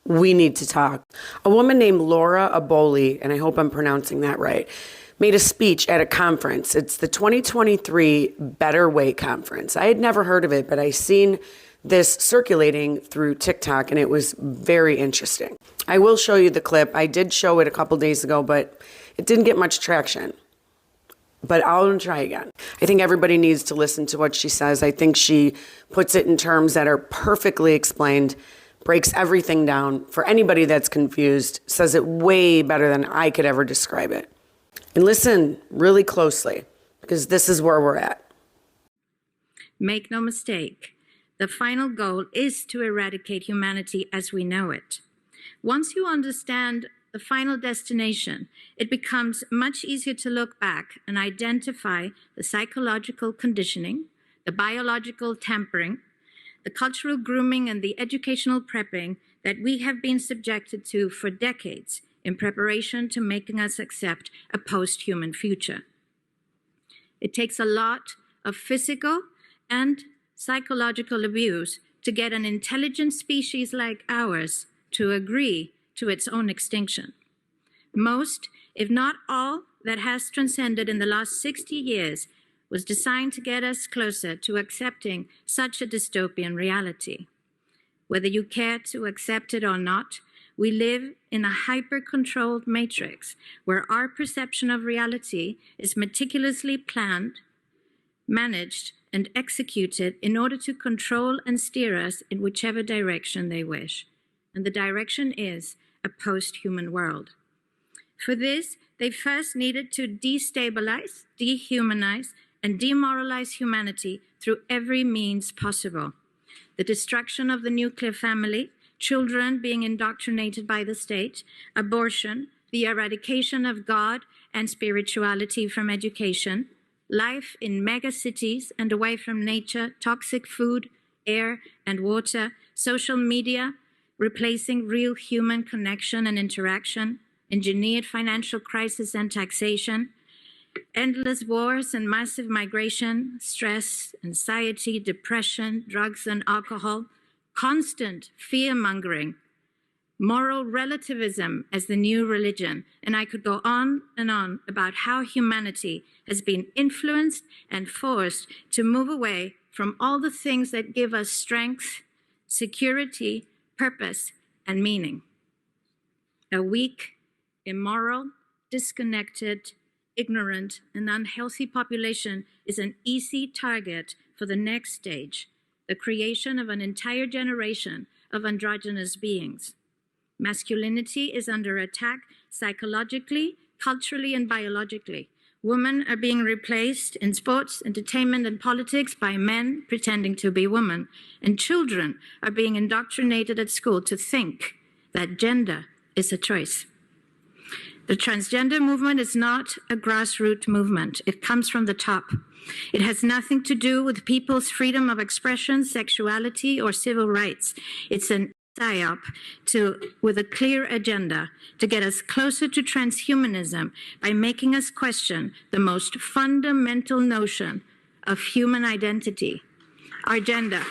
We need to talk. A woman named Laura Aboli, and I hope I'm pronouncing that right, made a speech at a conference. It's the 2023 Better Way Conference. I had never heard of it, but I seen this circulating through TikTok, and it was very interesting. I will show you the clip. I did show it a couple days ago, but it didn't get much traction. But I'll try again. I think everybody needs to listen to what she says. I think she puts it in terms that are perfectly explained, breaks everything down for anybody that's confused, says it way better than I could ever describe it. And listen really closely, because this is where we're at. Make no mistake, the final goal is to eradicate humanity as we know it. Once you understand the final destination, it becomes much easier to look back and identify the psychological conditioning, the biological tampering, the cultural grooming, and the educational prepping that we have been subjected to for decades in preparation to making us accept a post-human future. It takes a lot of physical and psychological abuse to get an intelligent species like ours to agree to its own extinction. Most, if not all, that has transcended in the last 60 years was designed to get us closer to accepting such a dystopian reality. Whether you care to accept it or not, we live in a hyper-controlled matrix where our perception of reality is meticulously planned, managed, and executed in order to control and steer us in whichever direction they wish. And the direction is a post-human world. For this, they first needed to destabilize, dehumanize, and demoralize humanity through every means possible. The destruction of the nuclear family, children being indoctrinated by the state, abortion, the eradication of God and spirituality from education, life in megacities and away from nature, toxic food, air, and water, social media, replacing real human connection and interaction, engineered financial crisis and taxation, endless wars and massive migration, stress, anxiety, depression, drugs and alcohol, constant fear-mongering, moral relativism as the new religion, and I could go on about how humanity has been influenced and forced to move away from all the things that give us strength, security, purpose, and meaning. A weak, immoral, disconnected, ignorant, and unhealthy population is an easy target for the next stage, the creation of an entire generation of androgynous beings. Masculinity is under attack psychologically, culturally, and biologically. Women are being replaced in sports, entertainment, and politics by men pretending to be women. And children are being indoctrinated at school to think that gender is a choice. The transgender movement is not a grassroots movement. It comes from the top. It has nothing to do with people's freedom of expression, sexuality, or civil rights. It's an psyop with a clear agenda to get us closer to transhumanism by making us question the most fundamental notion of human identity, our gender.